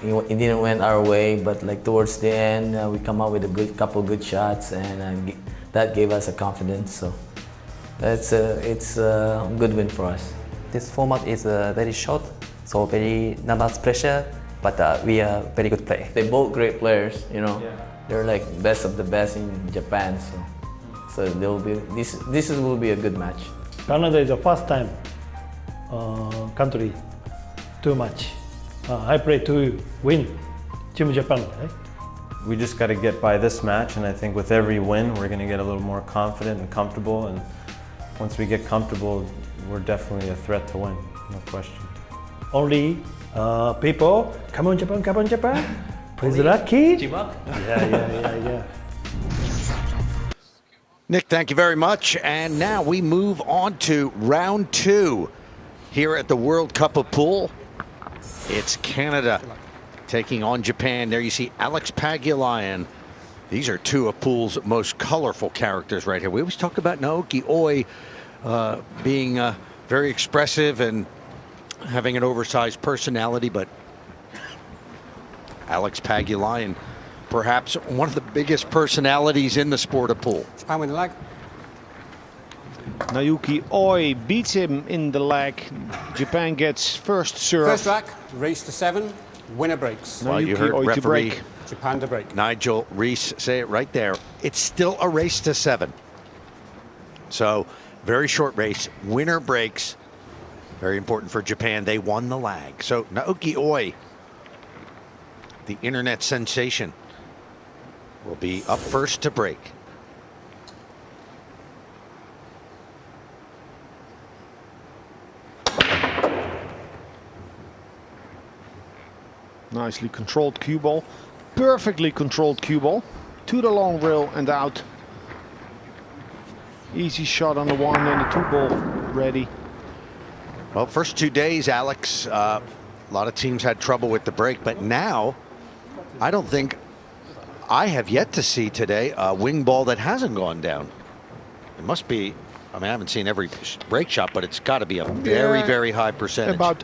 it didn't went our way, but like towards the end, we come up with a couple good shots, and that gave us a confidence. So it's a good win for us. This format is very short, so very not much pressure, but we are very good play. They're both great players, you know. Yeah. They're like best of the best in Japan, so will be a good match. Canada is the first time country too much. I play to win Team Japan, right? We just got to get by this match, and I think with every win, we're going to get a little more confident and comfortable. And once we get comfortable, we're definitely a threat to win, no question. Only people, come on Japan, please lucky. Yeah. Nick, thank you very much. And now we move on to round 2 here at the World Cup of Pool. It's Canada taking on Japan. There you see Alex Pagulayan. These are 2 of Pool's most colorful characters right here. We always talk about Naoki Oi being very expressive and having an oversized personality, but Alex Pagulayan, perhaps one of the biggest personalities in the sport of pool. Japan win the leg. Naoki Oi beats him in the leg. Japan gets first serve. First rack, race to 7, winner breaks. Well, you Naoki heard Oi to referee break. Japan to break. Nigel Reese say it right there. It's still a race to 7. So very short race, winner breaks. Very important for Japan. They won the lag. So Naoki Oi, the internet sensation, will be up first to break. Nicely controlled cue ball. Perfectly controlled cue ball. To the long rail and out. Easy shot on the 1 and the 2 ball ready. Well, first 2 days, Alex, a lot of teams had trouble with the break, but now I don't think I have yet to see today a wing ball that hasn't gone down. It must be, I mean, I haven't seen every break shot, but it's got to be a very, very high percentage. About,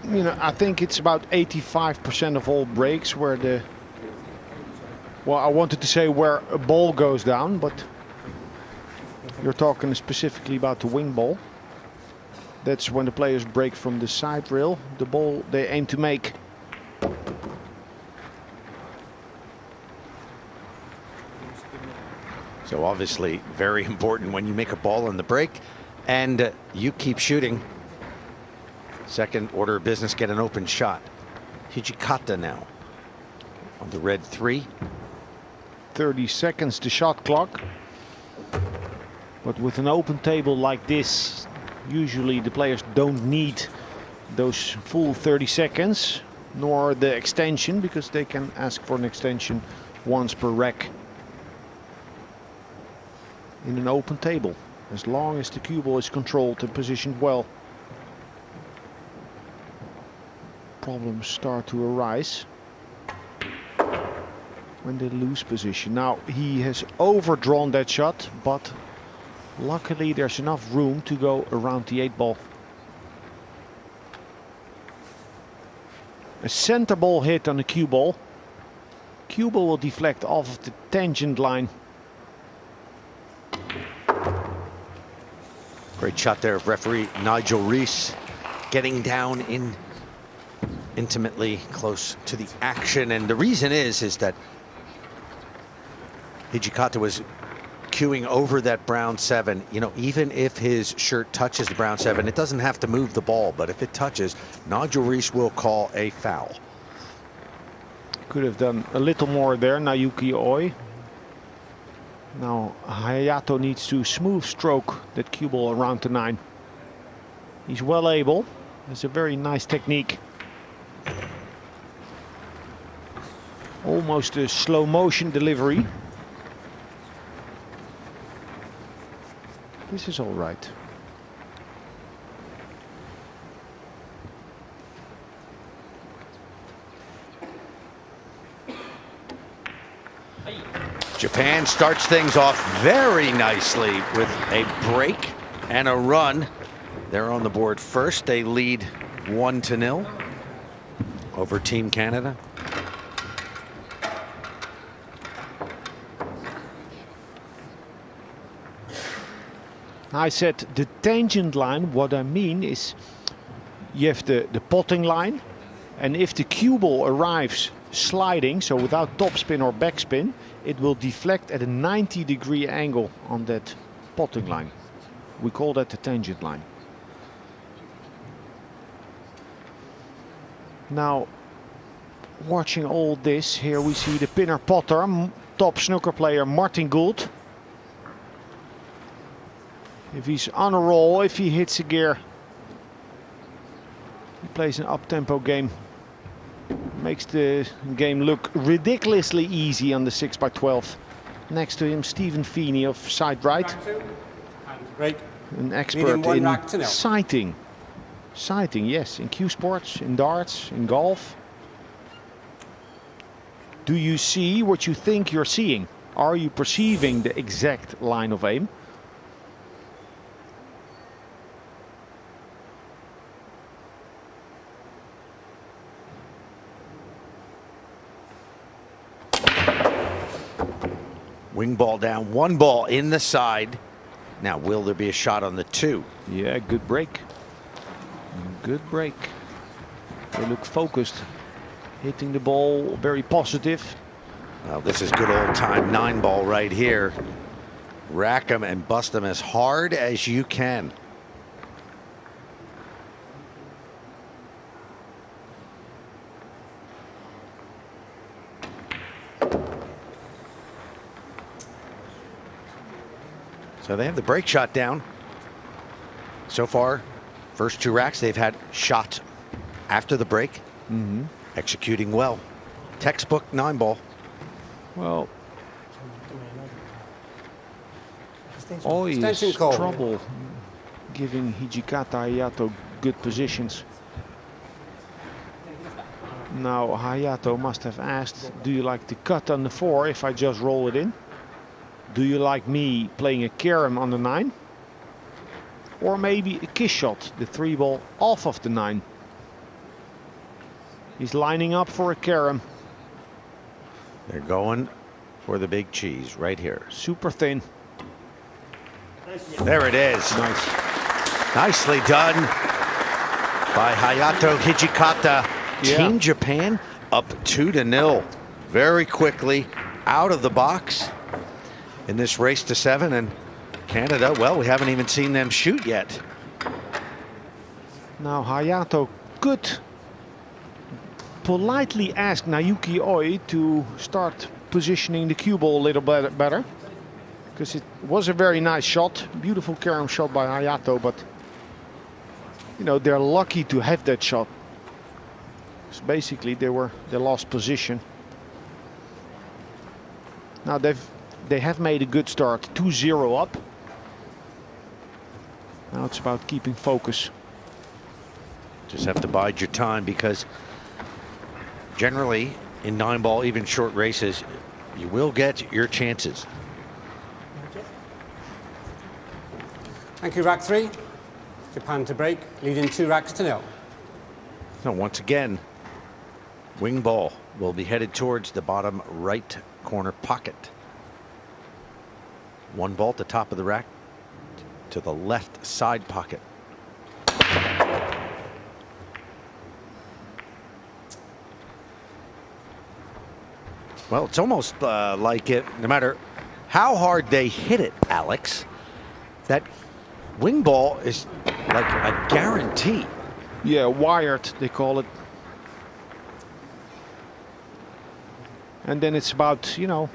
you know, I think it's about 85% of all breaks where the, well, I wanted to say where a ball goes down, but you're talking specifically about the wing ball. That's when the players break from the side rail. The ball they aim to make. So obviously very important when you make a ball in the break and you keep shooting. Second order of business, get an open shot. Hijikata now on the red 3. 30 seconds the shot clock. But with an open table like this, usually the players don't need those full 30 seconds, nor the extension, because they can ask for an extension once per rack in an open table, as long as the cue ball is controlled and positioned well. Problems start to arise when they lose position. Now he has overdrawn that shot, but luckily there's enough room to go around the 8 ball. A center ball hit on the cue ball. Cue ball will deflect off of the tangent line. Great shot there of referee Nigel Reese, getting down in intimately close to the action. And the reason is that Hijikata was cueing over that brown 7. You know, even if his shirt touches the brown 7, it doesn't have to move the ball, but if it touches, Nigel Reese will call a foul. Could have done a little more there, Naoki Oi. Now Hayato needs to smooth stroke that cue ball around the 9. He's well able. It's a very nice technique. Almost a slow motion delivery. This is all right. Japan starts things off very nicely with a break and a run. They're on the board first. They lead 1-0 over Team Canada. I said the tangent line. What I mean is you have the potting line, and if the cue ball arrives sliding, so without topspin or backspin, it will deflect at a 90-degree angle on that potting line. We call that the tangent line. Now, watching all this, here we see the pinner potter, top snooker player Martin Gould. If he's on a roll, if he hits a gear, he plays an up-tempo game. Makes the game look ridiculously easy on the 6x12. Next to him, Stephen Feeney of side right. Break. An expert Leading 1 in rack to nil. sighting. Sighting, yes, in cue sports, in darts, in golf. Do you see what you think you're seeing? Are you perceiving the exact line of aim? Wing ball down, 1 ball in the side. Now, will there be a shot on the 2? Yeah, good break. Good break. They look focused. Hitting the ball very positive. Well, this is good old time 9 ball right here. Rack them and bust them as hard as you can. So they have the break shot down. So far, first 2 racks, they've had shots after the break. Executing well. Textbook 9 ball. Well, always Extension call. trouble giving Hijikata Hayato good positions. Now Hayato must have asked, do you like to cut on the 4 if I just roll it in? Do you like me playing a carom on the 9? Or maybe a kiss shot, the 3 ball off of the 9? He's lining up for a carom. They're going for the big cheese right here. Super thin. There it is. Nice. Nicely done by Hayato Hijikata. Yeah. Team Japan up 2-0 very quickly out of the box in this race to 7. And Canada, well, we haven't even seen them shoot yet. Now Hayato could politely ask Naoki Oi to start positioning the cue ball a little bit better, because it was a very nice shot, beautiful carom shot by Hayato, but you know, they're lucky to have that shot. So basically they lost position. Now they have made a good start, 2-0 up. Now it's about keeping focus. Just have to bide your time, because generally in 9 ball, even short races, you will get your chances. Thank you, rack 3. Japan to break, leading 2 racks to nil. So once again, wing ball will be headed towards the bottom right corner pocket. 1 ball at the top of the rack to the left side pocket. Well, it's almost like it, no matter how hard they hit it, Alex, that wing ball is like a guarantee. Yeah, wired, they call it. And then it's about, you know,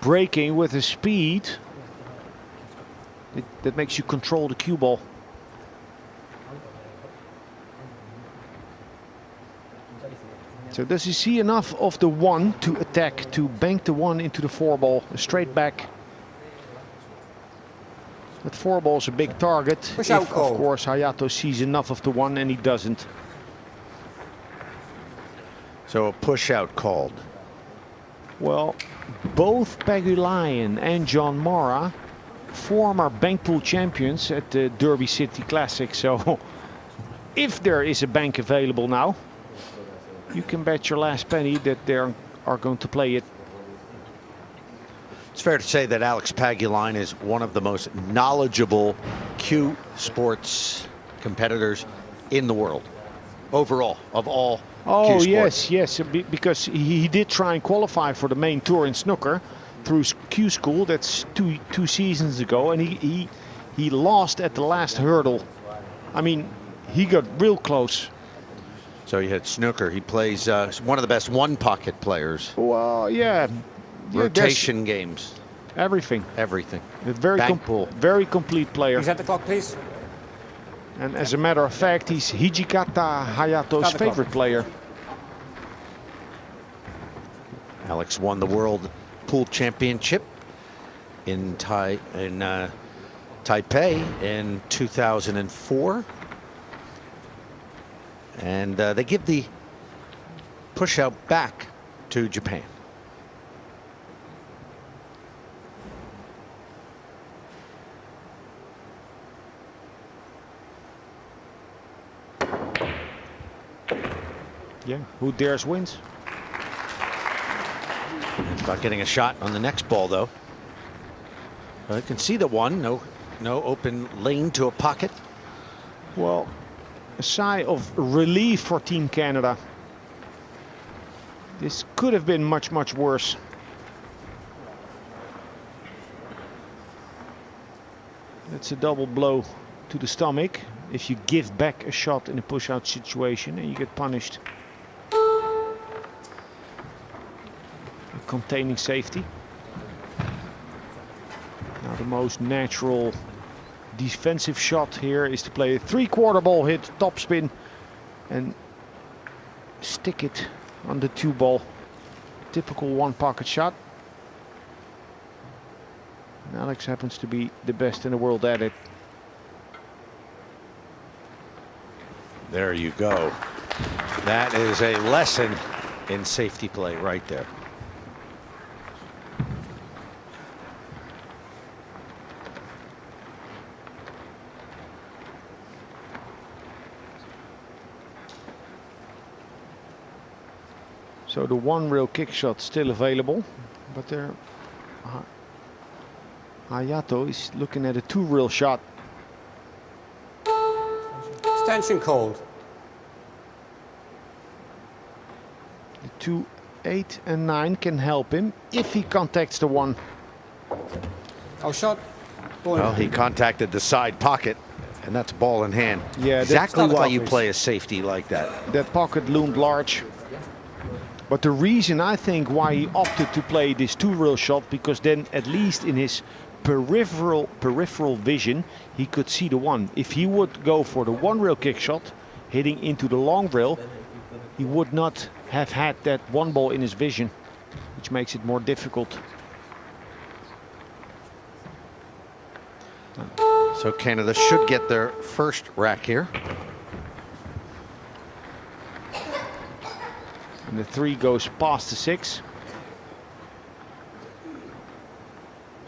braking with a speed that makes you control the cue ball. So does he see enough of the 1 to attack, to bank the 1 into the 4 ball, straight back? That 4 ball is a big target. Push If, out of call. course, Hayato sees enough of the 1, and he doesn't. So a push out called. Well, both Peggy Lyon and John Mara, former bank pool champions at the Derby City Classic. So if there is a bank available now, you can bet your last penny that they are going to play it. It's fair to say that Alex Pagulayan is one of the most knowledgeable cue sports competitors in the world, overall, of all Oh, cue sports. yes, because he did try and qualify for the main tour in snooker through Q School. That's two seasons ago, and he lost at the last hurdle. I mean, he got real close. So he had snooker. He plays one of the best one-pocket players. Well, yeah. there's Rotation games, everything. everything. A very Bank pool. very complete player. Reset the clock, please. And as a matter of fact, he's Hijikata Hayato's Start the clock. favorite player. Alex won the World Pool Championship in Taipei in 2004. And they give the push out back to Japan. Yeah, who dares wins. It's about getting a shot on the next ball, though. I can see the one. No open lane to a pocket. Well, a sigh of relief for Team Canada. This could have been much, much worse. That's a double blow to the stomach if you give back a shot in a push-out situation and you get punished. Containing safety. Now the most natural defensive shot here is to play a three-quarter ball hit, topspin, and stick it on the 2-ball. Typical one-pocket shot. And Alex happens to be the best in the world at it. There you go. That is a lesson in safety play right there. So the one real kick shot still available, but there Hayato is looking at a 2 real shot. Extension called. The 2, 8 and 9 can help him if he contacts the 1. Oh, shot. Ball in Well, he hand. contacted the side pocket, and that's ball in hand. Yeah, that's exactly not the why clock, you please. play a safety like that. That pocket loomed large. But the reason I think why he opted to play this 2 real shot, because then at least in his peripheral vision he could see the 1. If he would go for the 1 real kick shot hitting into the long rail, he would not have had that 1 ball in his vision, which makes it more difficult. So Canada should get their first rack here. And the 3 goes past the 6.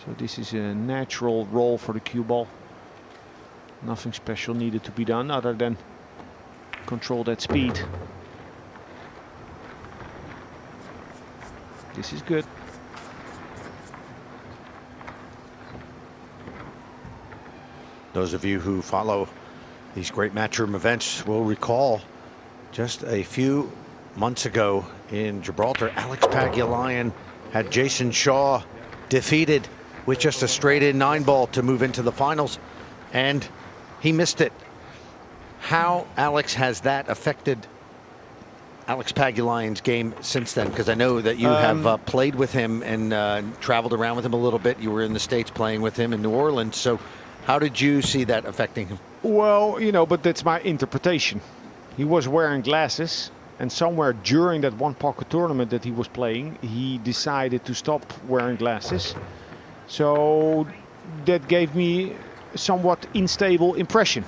So this is a natural roll for the cue ball. Nothing special needed to be done other than control that speed. This is good. Those of you who follow these great matchroom events will recall just a few months ago in Gibraltar, Alex Pagulayan had Jason Shaw defeated with just a straight-in 9-ball to move into the finals, and he missed it. How, Alex, has that affected Alex Pagulayan's game since then? Because I know that you have played with him and traveled around with him a little bit. You were in the States playing with him in New Orleans. So how did you see that affecting him? Well, you know, but that's my interpretation. He was wearing glasses, and somewhere during that one pocket tournament that he was playing, he decided to stop wearing glasses. So that gave me a somewhat unstable impression.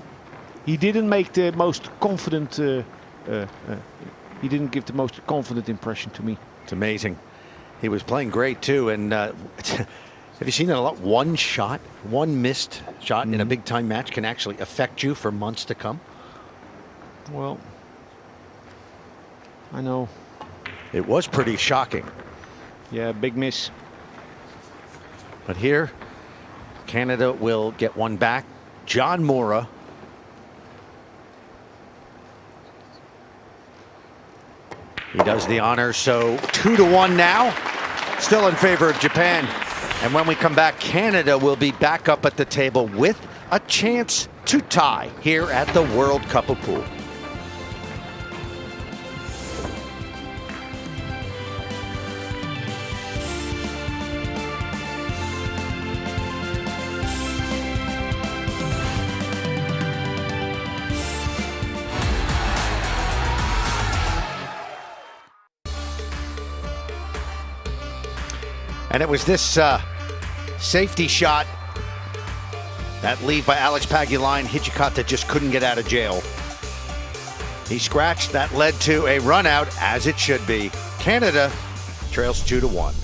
He didn't make the most confident, he didn't give the most confident impression to me. It's amazing. He was playing great too. And have you seen that a lot? One shot, one missed shot in a big time match can actually affect you for months to come. Well, I know. It was pretty shocking. Yeah, big miss. But here, Canada will get one back. John Mora. He does the honor, so 2-1 now. Still in favor of Japan. And when we come back, Canada will be back up at the table with a chance to tie here at the World Cup of Pool. And it was this safety shot, that lead by Alex Pagulayan. Hijikata just couldn't get out of jail. He scratched, that led to a run out, as it should be. Canada trails 2-1.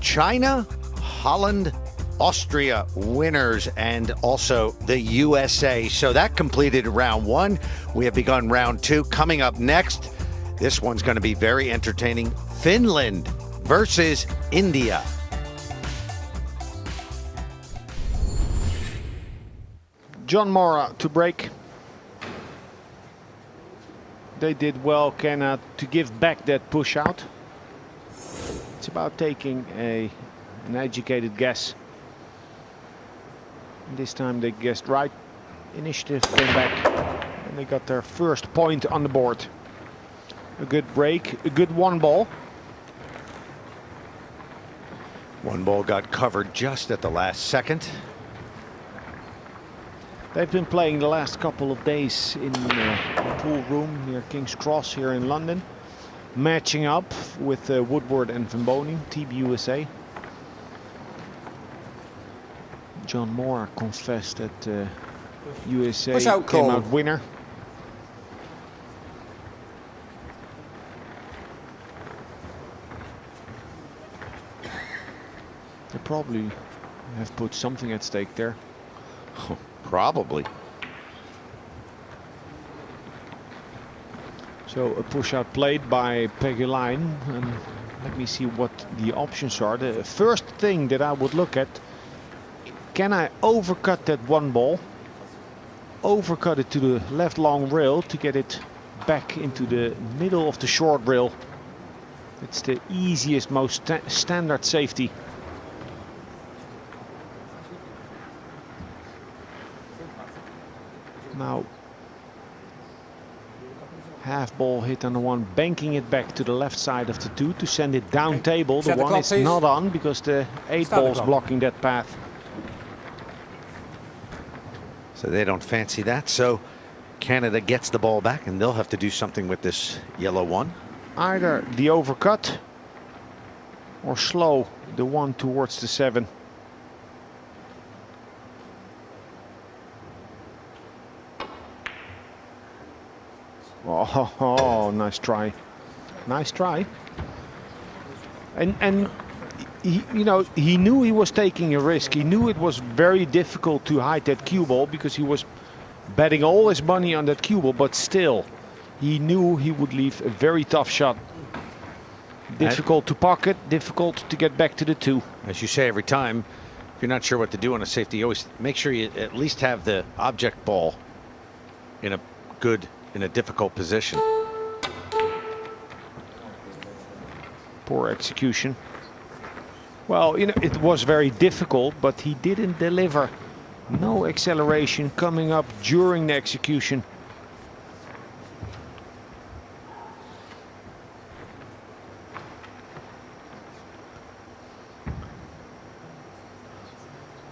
China, Holland, Austria winners, and also the USA. So that completed round one. We have begun round two. Coming up next, this one's going to be very entertaining. Finland versus India. John Mora to break. They did well, Canada, to give back that push out. It's about taking an educated guess. This time they guessed right. Initiative came back and they got their first point on the board. A good break, a good one ball. One ball got covered just at the last second. They've been playing the last couple of days in the pool room near King's Cross here in London, matching up with Woodward and Van Boning, Team USA. John Mora confessed that USA came out winner. They probably have put something at stake there. Probably. So a push out played by Pagulayan, and let me see what the options are. The first thing that I would look at, can I overcut that one ball, overcut it to the left long rail to get it back into the middle of the short rail. It's the easiest, most standard safety. Now, half ball hit on the one, banking it back to the left side of the two to send it down table. The one is not on because the 8 ball is blocking that path. So they don't fancy that. So Canada gets the ball back and they'll have to do something with this yellow one. Either the overcut or slow the one towards the 7. Oh, nice try. Nice try. And he, you know, he knew he was taking a risk. He knew it was very difficult to hide that cue ball because he was betting all his money on that cue ball, but still, he knew he would leave a very tough shot. Difficult to pocket, difficult to get back to the 2. As you say every time, if you're not sure what to do on a safety, you always make sure you at least have the object ball in a difficult position. Poor execution. Well, you know, it was very difficult, but he didn't deliver. No acceleration coming up during the execution.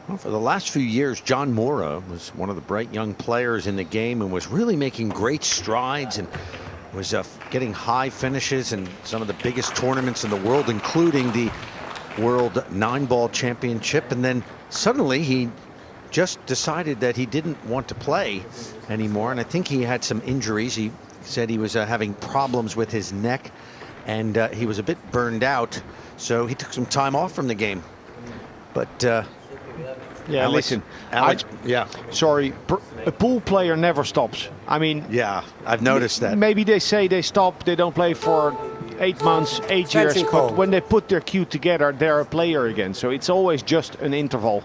Well, for the last few years, John Mora was one of the bright young players in the game and was really making great strides and was getting high finishes in some of the biggest tournaments in the world, including the World 9-Ball Championship. And then suddenly he just decided that he didn't want to play anymore. And I think he had some injuries. He said he was having problems with his neck and he was a bit burned out. So he took some time off from the game. But yeah, Alex, sorry, a pool player never stops. I mean, yeah, I've noticed that. Maybe they say they stop, they don't play for 8 months, 8 Attention years, call. but when they put their cue together, they're a player again. So it's always just an interval.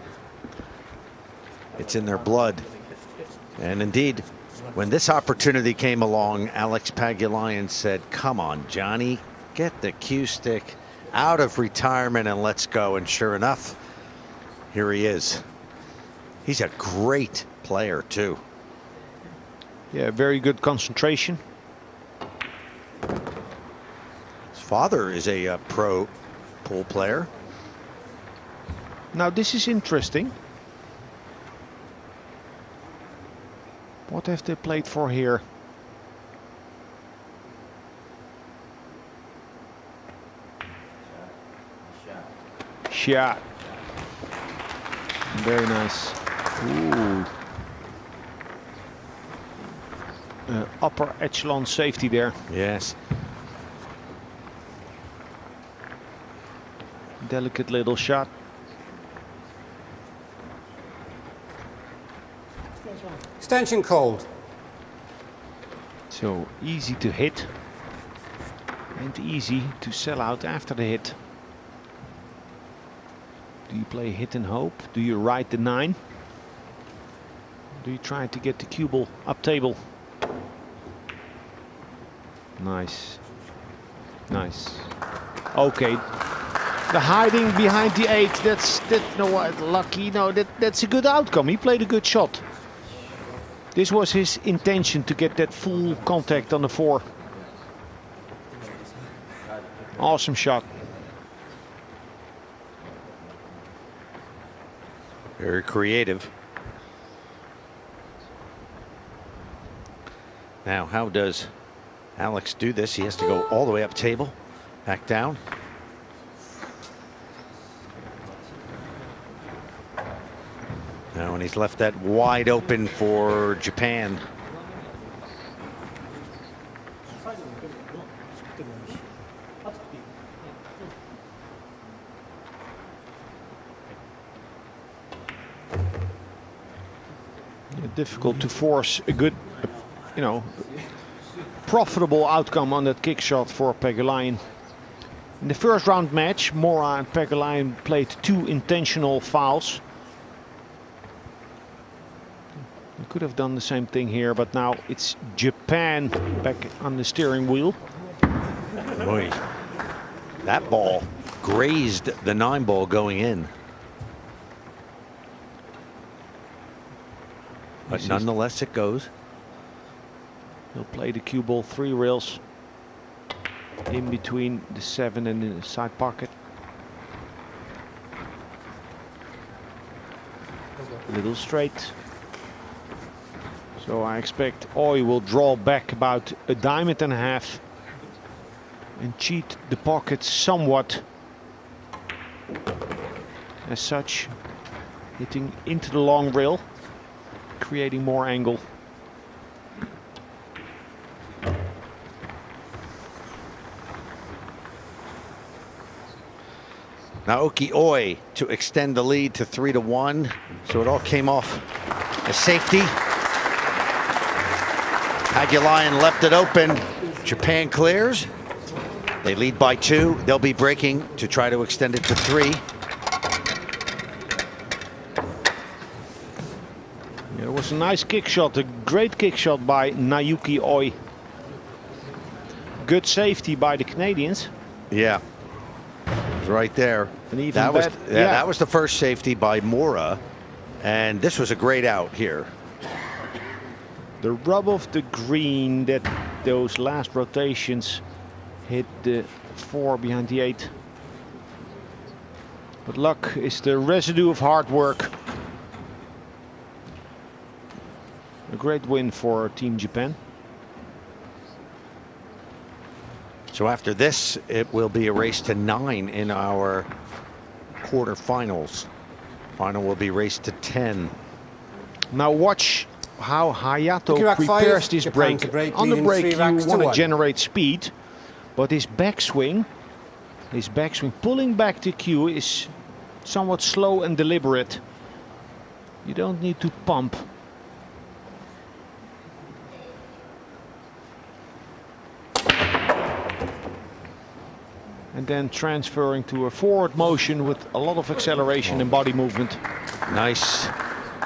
It's in their blood. And indeed, when this opportunity came along, Alex Pagulayan said, come on, Johnny, get the cue stick out of retirement and let's go. And sure enough, here he is. He's a great player, too. Yeah, very good concentration. His father is a pro pool player. Now this is interesting. What have they played for here? Shot. Very nice. Ooh. Upper echelon safety there. Yes. Delicate little shot. Extension called. So easy to hit and easy to sell out after the hit. Do you play hit and hope? Do you ride the 9? Do you try to get the cue ball up table? Nice. Nice. Okay. The hiding behind the 8, that's no lucky. No, that's a good outcome. He played a good shot. This was his intention, to get that full contact on the 4. Awesome shot. Very creative. Now, how does Alex do this? He has to go all the way up table, back down. Now, and he's left that wide open for Japan. Difficult to force a good, profitable outcome on that kick shot for Pagulayan. In the first round match, Mora and Pagulayan played 2 intentional fouls. We could have done the same thing here, but now it's Japan back on the steering wheel. Boy, that ball grazed the 9 ball going in. But nonetheless, it goes. He'll play the cue ball 3 rails in between the 7 and the side pocket. A little straight. So I expect Oy will draw back about a diamond and a half and cheat the pocket somewhat. As such, hitting into the long rail, creating more angle. Naoki Oi to extend the lead to 3-1. So it all came off a safety. Pagulayan left it open. Japan clears. They lead by 2. They'll be breaking to try to extend it to 3. It was a nice kick shot, a great kick shot by Naoki Oi. Good safety by the Canadians. Yeah, it was right there. And even that was bet- that was the first safety by Mora, and this was a great out here. The rub of the green, that those last rotations hit the 4 behind the 8. But luck is the residue of hard work. A great win for Team Japan. So after this, it will be a race to 9 in our quarterfinals. Final will be race to 10. Now watch how Hayato Thank you, rack prepares five. this Japan break. to break, On the leading break 3 you racks to want to 1. generate speed, but his backswing, pulling back the cue is somewhat slow and deliberate. You don't need to pump. and then transferring to a forward motion with a lot of acceleration and body movement. Nice.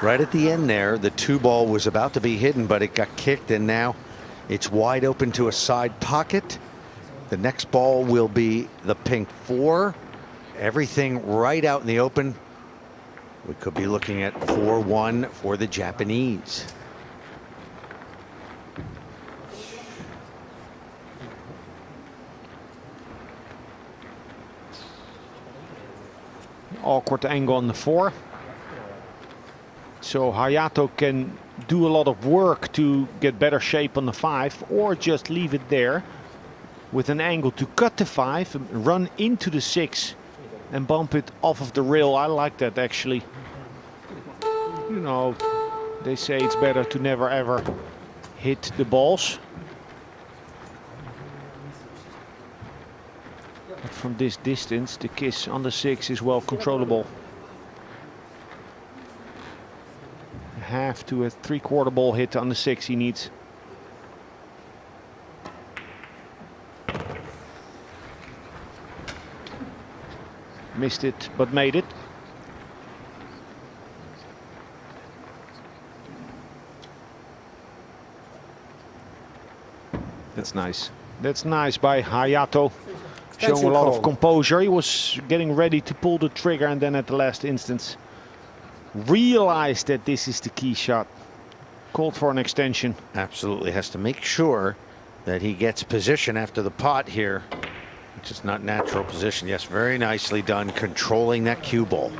Right at the end there, the 2-ball was about to be hidden, but it got kicked, and now it's wide open to a side pocket. The next ball will be the pink 4. Everything right out in the open. We could be looking at 4-1 for the Japanese. Awkward angle on the 4. So Hayato can do a lot of work to get better shape on the 5, or just leave it there with an angle to cut the 5 and run into the 6 and bump it off of the rail. I like that, actually. You know, they say it's better to never ever hit the balls. But from this distance, the kiss on the 6 is well controllable. Half to a 3/4 ball hit on the 6 he needs. Missed it, but made it. That's nice. That's nice by Hayato. Showing a lot of composure. He was getting ready to pull the trigger, and then at the last instance realized that this is the key shot. Called for an extension. Absolutely has to make sure that he gets position after the pot here, which is not natural position. Yes, very nicely done, controlling that cue ball.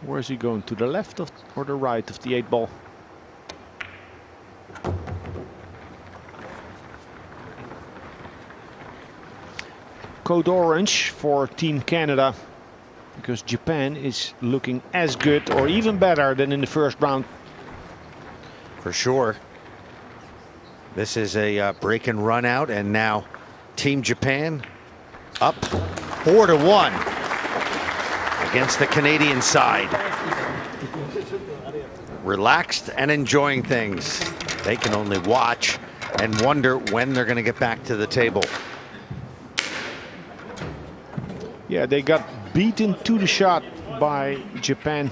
Where is he going? To the left of, or the right of the 8 ball? Code orange for Team Canada, because Japan is looking as good or even better than in the first round. For sure. This is a break and run out, and now Team Japan up 4-1 against the Canadian side. Relaxed and enjoying things. They can only watch and wonder when they're going to get back to the table. Yeah, they got beaten to the shot by Japan.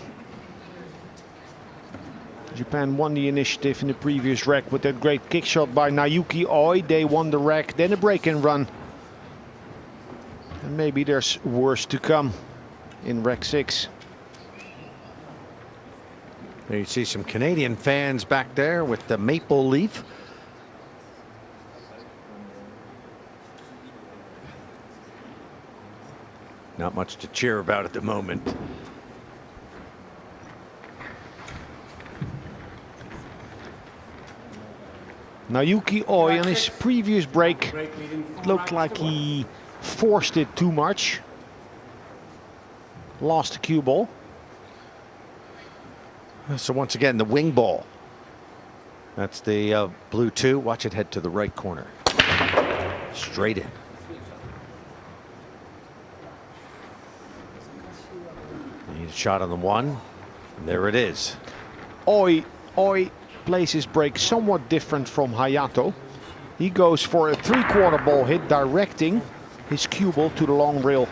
Japan won the initiative in the previous rack with that great kick shot by Naoki Oi. They won the rack, then a break and run. And maybe there's worse to come in rack 6. There you see some Canadian fans back there with the maple leaf. Not much to cheer about at the moment. Naoki Oi on his previous break looked like he forced it too much. Lost the cue ball. So once again, the wing ball. That's the blue 2. Watch it head to the right corner. Straight in. Need a shot on the 1. And there it is. Oi plays his break somewhat different from Hayato. He goes for a 3/4 ball hit, directing his cue ball to the long rail.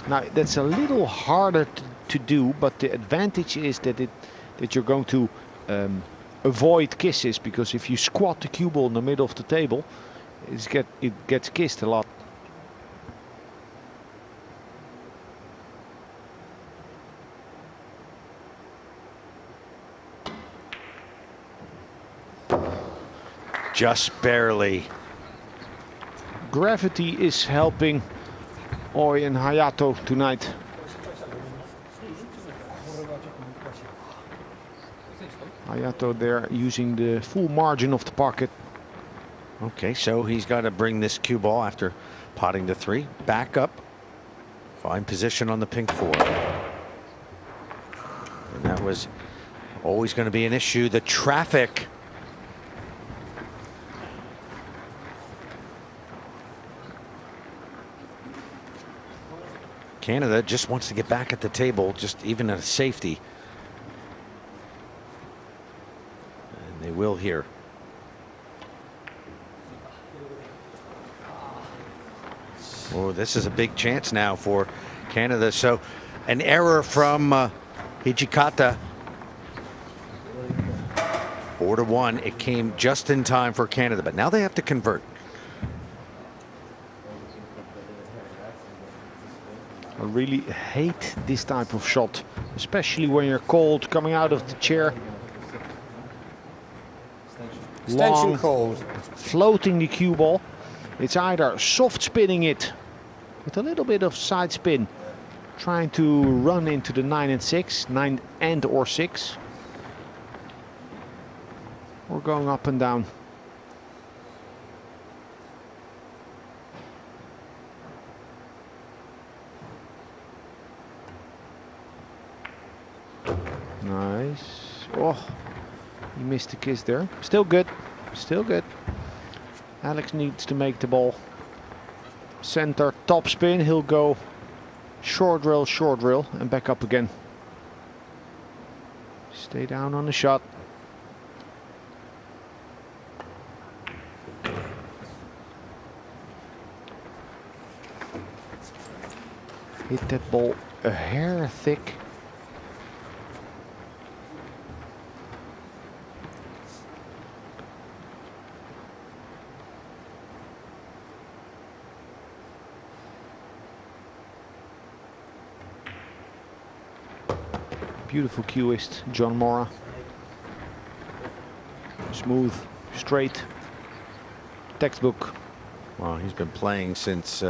Now that's a little harder to do, but the advantage is that you're going to avoid kisses, because if you squat the cue ball in the middle of the table, it gets kissed a lot. Just barely. Gravity is helping Oi and Hayato tonight. Hayato there using the full margin of the pocket. Okay, so he's got to bring this cue ball after potting the 3 back up. Find position on the pink 4. And that was always going to be an issue. The traffic. Canada just wants to get back at the table, just even at a safety. And they will here. Oh, this is a big chance now for Canada. So an error from Hijikata. 4-1. It came just in time for Canada, but now they have to convert. I really hate this type of shot, especially when you're cold, coming out of the chair. Extension Long, called. floating the cue ball. It's either soft spinning it with a little bit of side spin, trying to run into the 9 and 6, 9 and or 6, or going up and down. Nice. Oh, he missed the kiss there. Still good. Still good. Alex needs to make the ball center top spin. He'll go short drill, and back up again. Stay down on the shot. Hit that ball a hair thick. Beautiful cueist, John Mora. Smooth, straight, textbook. Well, he's been playing since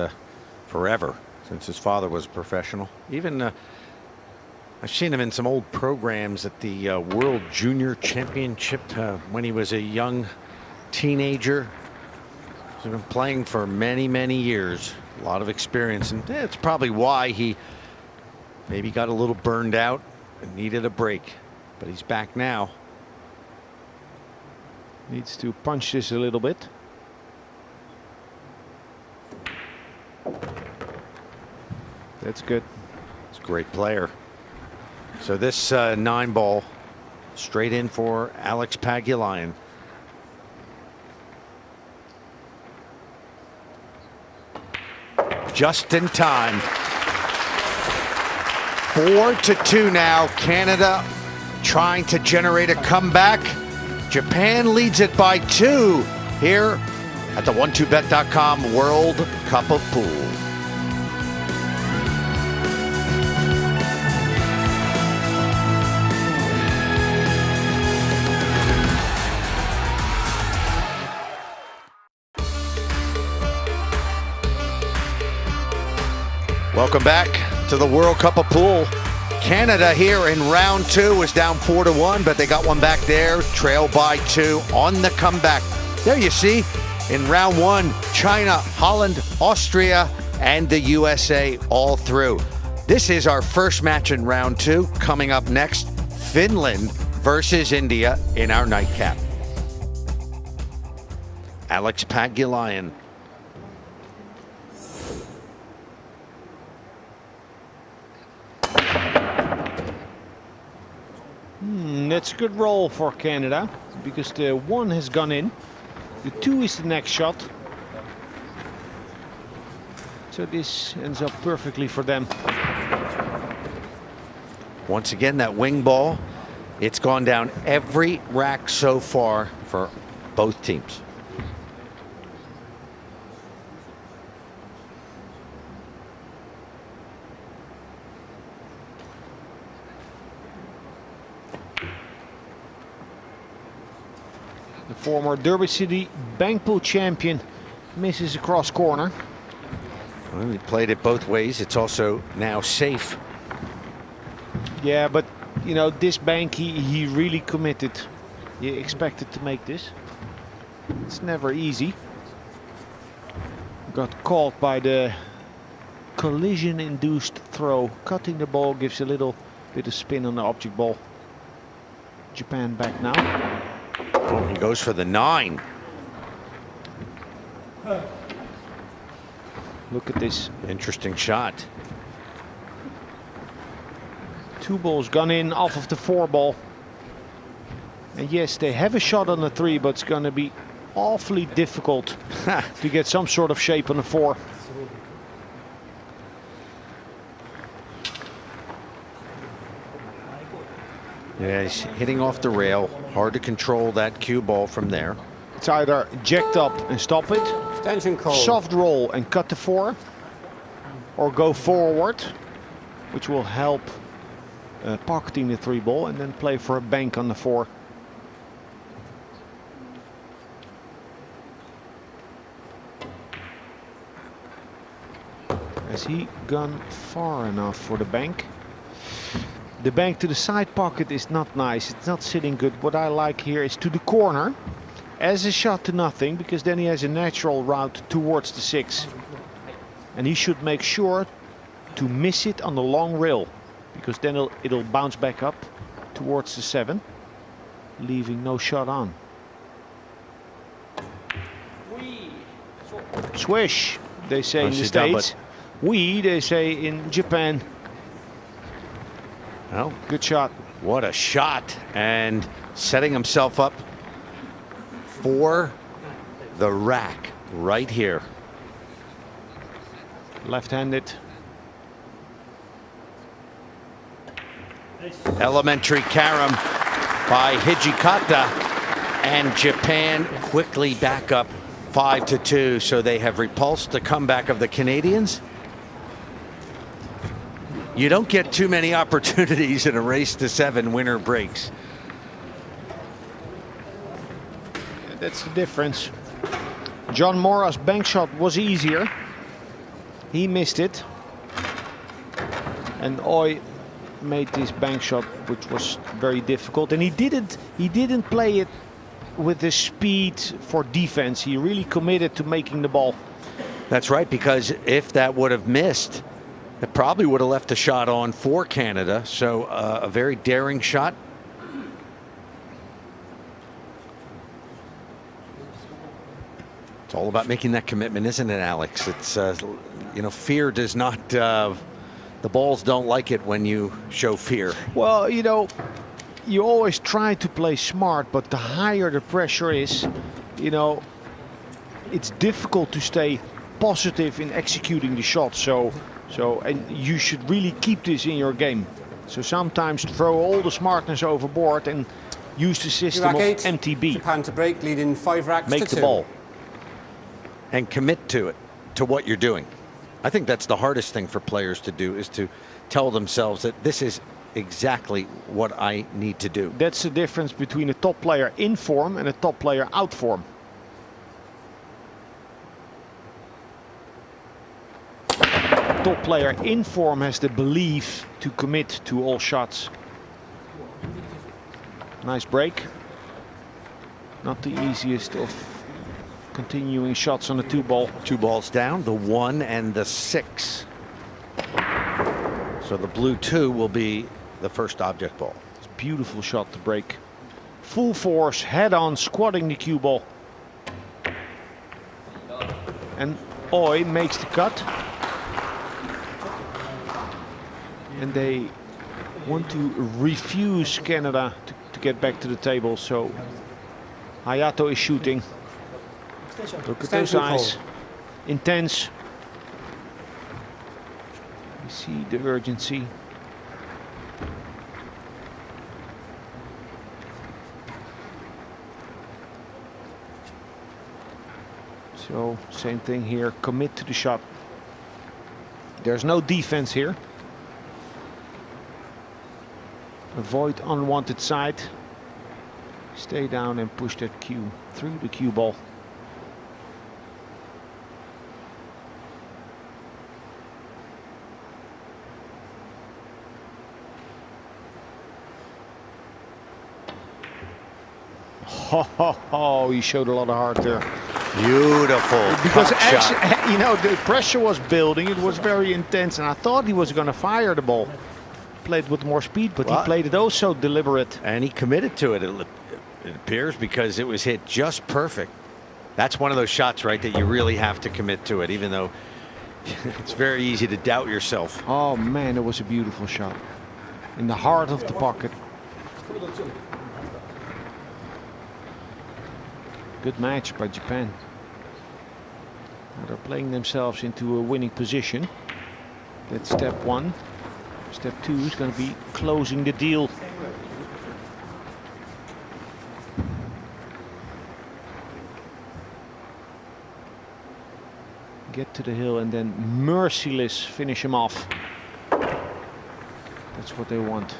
forever, since his father was a professional. Even I've seen him in some old programs at the World Junior Championship when he was a young teenager. He's been playing for many, many years. A lot of experience, and it's probably why he maybe got a little burned out and needed a break. But he's back now. Needs to punch this a little bit. That's good. He's a great player. So this 9 ball straight in for Alex Pagulayan. Just in time. 4-2 now. Canada trying to generate a comeback. Japan leads it by 2 here at the 1xbet.com World Cup of Pool. Welcome back to the World Cup of Pool. Canada here in round 2 was down 4-1, but they got one back there, trail by 2 on the comeback. There you see, in round 1, China, Holland, Austria, and the USA all through. This is our first match in round 2. Coming up next, Finland versus India in our nightcap. Alex Pagulayan. That's a good roll for Canada, because the 1 has gone in. The 2 is the next shot. So this ends up perfectly for them. Once again, that wing ball, it's gone down every rack so far for both teams. The former Derby City Bankpool champion misses a cross corner. Well, he played it both ways. It's also now safe. Yeah, but you know, this bank, he really committed. He expected to make this. It's never easy. Got caught by the collision-induced throw. Cutting the ball gives a little bit of spin on the object ball. Japan back now. Oh, he goes for the 9. Look at this. Interesting shot. 2 balls gone in off of the 4 ball. And yes, they have a shot on the 3, but it's going to be awfully difficult to get some sort of shape on the 4. Yeah, he's hitting off the rail. Hard to control that cue ball from there. It's either jacked up and stop it, Extension call. soft roll and cut the 4, or go forward, which will help pocketing the 3 ball and then play for a bank on the 4. Has he gone far enough for the bank? The bank to the side pocket is not nice. It's not sitting good. What I like here is to the corner as a shot to nothing, because then he has a natural route towards the 6. And he should make sure to miss it on the long rail, because then it'll bounce back up towards the 7, leaving no shot on. Swish, they say in the Nicely done, States. We, they say in Japan. Well, Good shot. what a shot. And setting himself up for the rack right here. Left-handed. Elementary carom by Hijikata, and Japan quickly back up 5-2. So they have repulsed the comeback of the Canadians. You don't get too many opportunities in a race to 7 winner breaks. That's the difference. John Mora's bank shot was easier. He missed it. And Oy made this bank shot, which was very difficult. And he didn't play it with the speed for defense. He really committed to making the ball. That's right, because if that would have missed, it probably would have left a shot on for Canada. So a very daring shot. It's all about making that commitment, isn't it, Alex? It's, you know, fear does not, the balls don't like it when you show fear. Well, you know, you always try to play smart, but the higher the pressure is, you know, it's difficult to stay positive in executing the shot. So and you should really keep this in your game. So sometimes throw all the smartness overboard and use the system Rack of 8. MTB. Japan to break, leading 5 racks Make to the 2. ball. And commit to it, to what you're doing. I think that's the hardest thing for players to do, is to tell themselves that this is exactly what I need to do. That's the difference between a top player in form and a top player out form. Top player in form has the belief to commit to all shots. Nice break. Not the easiest of continuing shots on the 2 ball. 2 balls down, the 1 and the 6. So the blue 2 will be the first object ball. It's a beautiful shot to break. Full force, head on, squatting the cue ball. And Oy makes the cut. And they want to refuse Canada to get back to the table. So Hayato is shooting. Look at those Extension eyes. call. Intense. You see the urgency. So same thing here, commit to the shot. There's no defense here. Avoid unwanted side. Stay down and push that cue through the cue ball. Oh, he showed a lot of heart there. Beautiful. Because cut shot. actually, you know, the pressure was building. It was very intense, and I thought he was going to fire the ball. Played with more speed, but Well, he played it also deliberate. And he committed to it, it appears, because it was hit just perfect. That's one of those shots, right, that you really have to commit to it, even though it's very easy to doubt yourself. Oh man, it was a beautiful shot. In the heart of the pocket. Good match by Japan. Now they're playing themselves into a winning position. That's step 1. Step 2 is going to be closing the deal. get to the hill and then merciless finish him off. That's what they want.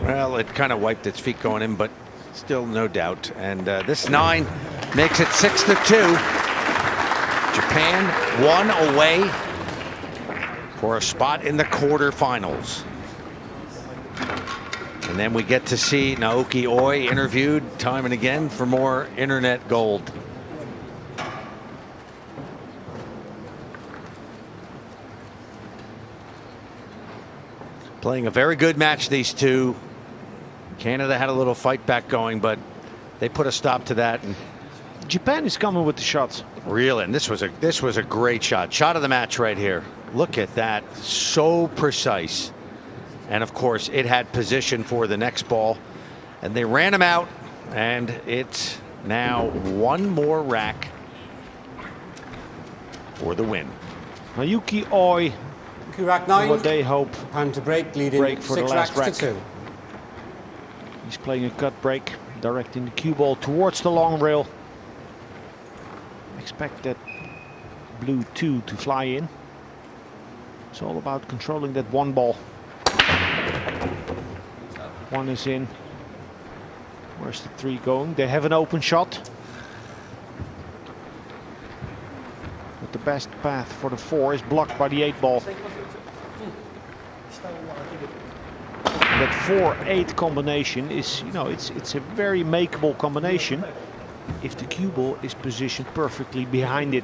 Well, it kind of wiped its feet going in, but still no doubt. And this 9 makes it 6-2. Japan 1 away for a spot in the quarterfinals. And then we get to see Naoki Oi interviewed time and again for more internet gold. Playing a very good match, these two. Canada had a little fight back going, but they put a stop to that. And Japan is coming with the shots. really, and this was a great shot of the match right here. Look at that, so precise. And of course, it had position for the next ball, and they ran him out. And it's now one more rack for the win. Naoki Oi, Thank you, rack 9. what they hope. Japan to break, leading Break for the 6 last racks to rack. 2. He's playing a cut break, directing the cue ball towards the long rail. Expect that blue 2 to fly in. It's all about controlling that one ball. One is in. Where's the 3 going? They have an open shot. But the best path for the 4 is blocked by the 8 ball. That 4-8 combination is, you know, it's a very makeable combination if the cue ball is positioned perfectly behind it.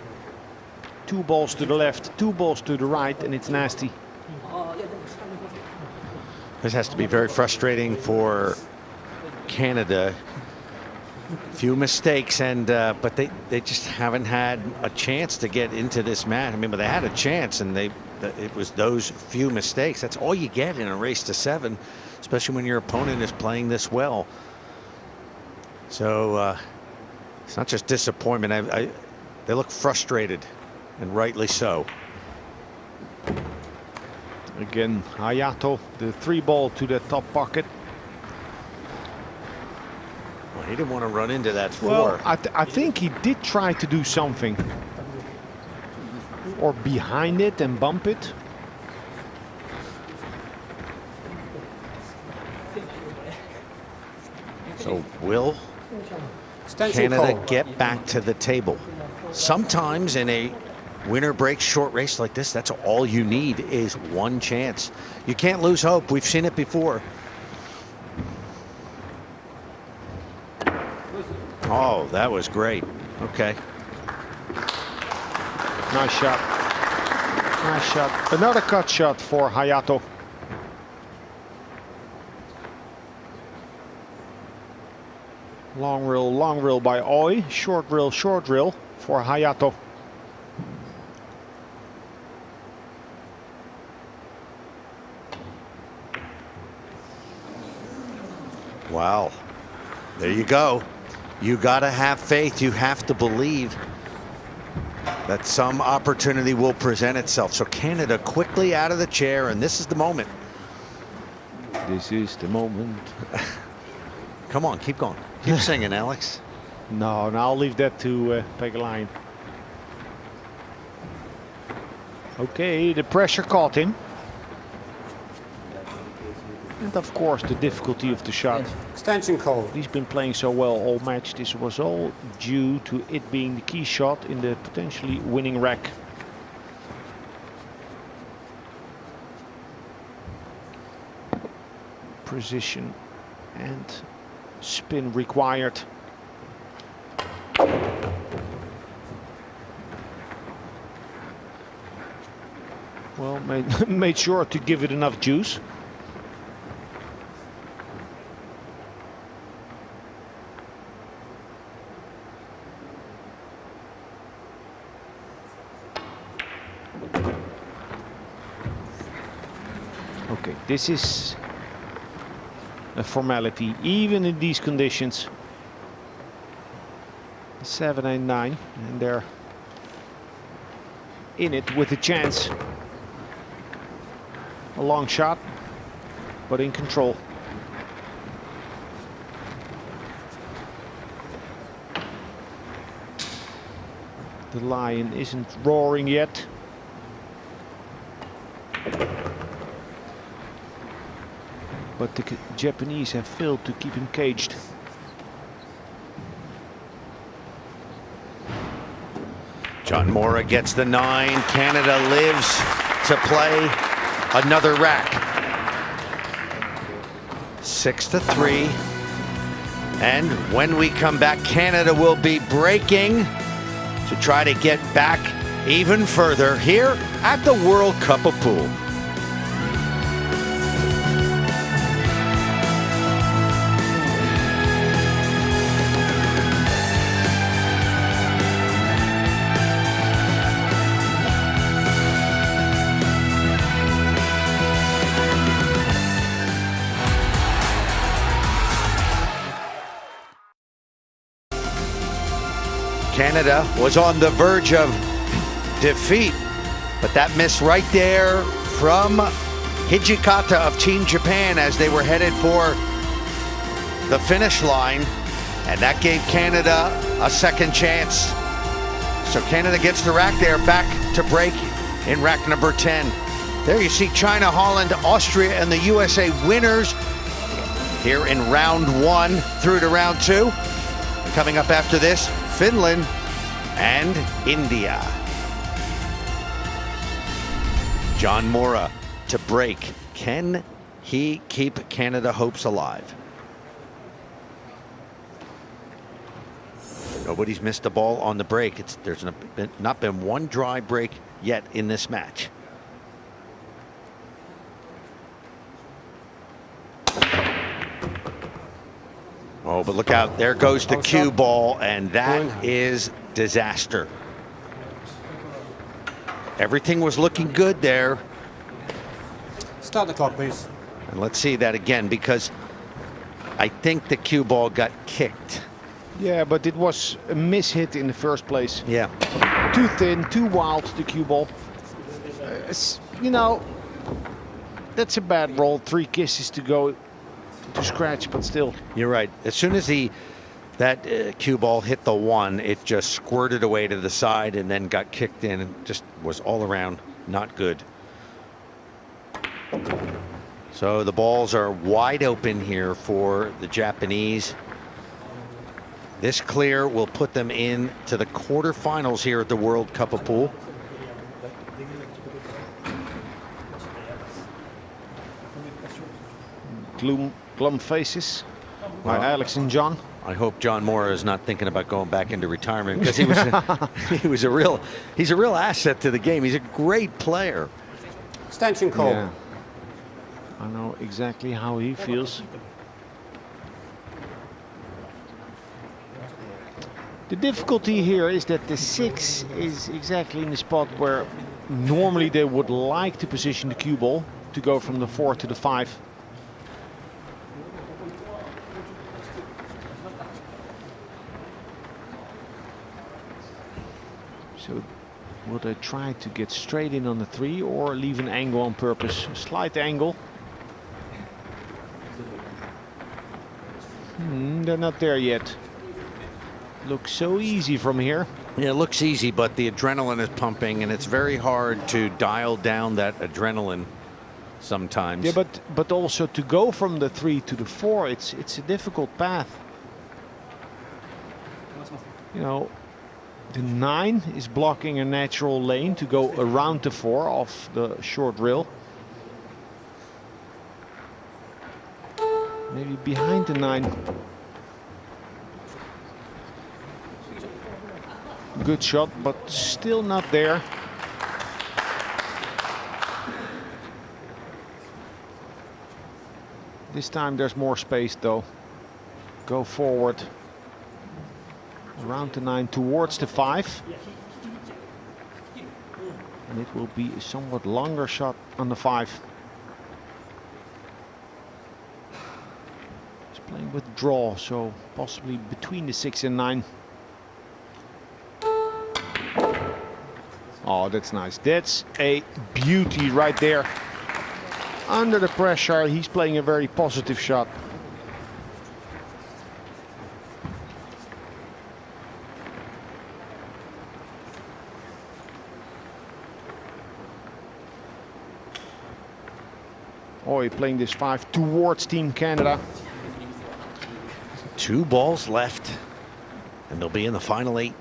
2 balls to the left, 2 balls to the right, and it's nasty. This has to be very frustrating for Canada. Few mistakes, and but they just haven't had a chance to get into this match. I mean, but they had a chance, and it was those few mistakes. That's all you get in a race to 7, especially when your opponent is playing this well. So it's not just disappointment. They look frustrated, and rightly so. Again, Hayato, the 3 ball to the top pocket. Well, he didn't want to run into that 4. Well, I think he did try to do something. Or behind it and bump it. So will Extension Canada call. get back to the table? Sometimes in a winner break short race like this, that's all you need is one chance. You can't lose hope. We've seen it before. Oh, that was great. Okay. Nice shot. Nice shot. Another cut shot for Hayato. Long reel by Oi. Short reel for Hayato. Wow. There you go. You got to have faith. You have to believe that some opportunity will present itself. So Canada quickly out of the chair, and this is the moment. This is the moment. Come on, keep going. Keep singing, Alex. No, I'll leave that to Pegelainen. Okay, the pressure caught him. And of course the difficulty of the shot. Extension call. He's been playing so well all match. This was all due to it being the key shot in the potentially winning rack. Precision and spin required. Well, made sure to give it enough juice. Okay, this is a formality, even in these conditions. 7 and 9, and they're in it with a chance. A long shot, but in control. The lion isn't roaring yet. But the Japanese have failed to keep him caged. John Mora gets the 9. Canada lives to play another rack. 6-3. And when we come back, Canada will be breaking to try to get back even further here at the World Cup of Pool. Canada was on the verge of defeat, but that miss right there from Hijikata of Team Japan as they were headed for the finish line, and that gave Canada a second chance. So Canada gets the rack there, back to break in rack number 10. There you see China, Holland, Austria, and the USA winners here in round 1 through to round 2. Coming up after this, Finland and India. John Mora to break. Can he keep Canada hopes alive? Nobody's missed a ball on the break. There's not been one dry break yet in this match. Oh, but look out, there goes the cue ball, and that is disaster. Everything was looking good there. Start the clock, please. And let's see that again, because I think the cue ball got kicked. Yeah, but it was a mishit in the first place. Yeah. Too thin, too wild, the cue ball. You know, that's a bad roll. 3 kisses to go to scratch, but still. You're right. As soon as that cue ball hit the 1, it just squirted away to the side and then got kicked in and just was all around not good. So the balls are wide open here for the Japanese. This clear will put them into the quarterfinals here at the World Cup of Pool. Glum faces by Alex and John. I hope John Mora is not thinking about going back into retirement, because he's a real asset to the game. He's a great player. Extension call. Yeah. I know exactly how he feels. The difficulty here is that the 6 is exactly in the spot where normally they would like to position the cue ball to go from the 4 to the 5. So will they try to get straight in on the 3 or leave an angle on purpose? A slight angle. They're not there yet. Looks so easy from here. Yeah, it looks easy, but the adrenaline is pumping, and it's very hard to dial down that adrenaline sometimes. Yeah, but also to go from the 3 to the 4, it's a difficult path. You know, the 9 is blocking a natural lane to go around the 4 off the short rail. Maybe behind the 9. Good shot, but still not there. This time there's more space though. Go forward. Around the 9 towards the 5. And it will be a somewhat longer shot on the 5. He's playing with draw, so possibly between the 6 and 9. Oh, that's nice. That's a beauty right there. Under the pressure, he's playing a very positive shot. Oh, you're playing this 5 towards Team Canada. 2 balls left, and they'll be in the final 8.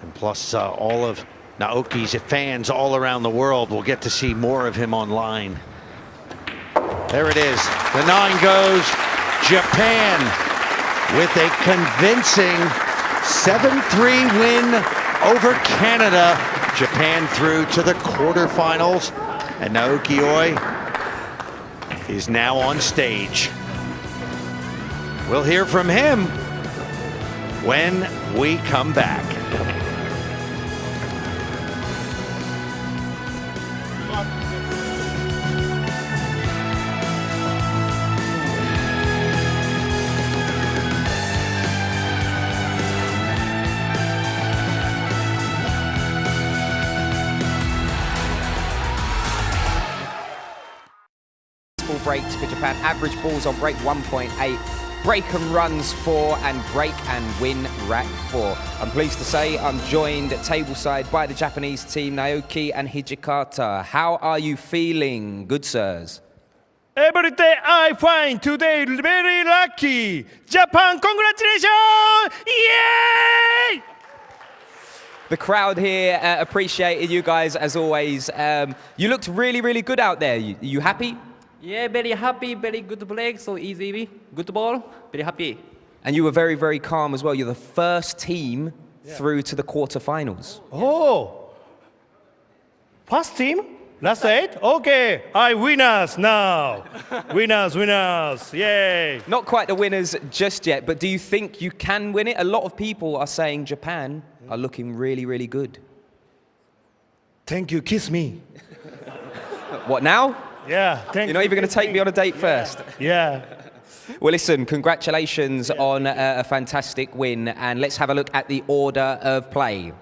And plus, all of Naoki's fans all around the world will get to see more of him online. There it is. The 9 goes. Japan with a convincing 7-3 win over Canada. Japan through to the quarterfinals. And Naoki Oi is now on stage. We'll hear from him when we come back. Breaks for Japan. Average balls on break 1.8. Break and runs 4 and break and win rack 4. I'm pleased to say I'm joined at tableside by the Japanese team, Naoki and Hijikata. How are you feeling, good sirs? Every day I find today very lucky. Japan, congratulations! Yay! The crowd here appreciated you guys as always. You looked really, really good out there. You happy? Yeah, very happy, very good break, so easy, good ball, very happy. And you were very, very calm as well. You're the first team through to the quarterfinals. Oh, first team? Last 8? Okay, I winners now. winners, yay. Not quite the winners just yet, but do you think you can win it? A lot of people are saying Japan are looking really, really good. Thank you, kiss me. What now? Yeah, thank you. You're not even going to take me on a date first? Yeah. Well, listen, congratulations on a fantastic win, and let's have a look at the order of play.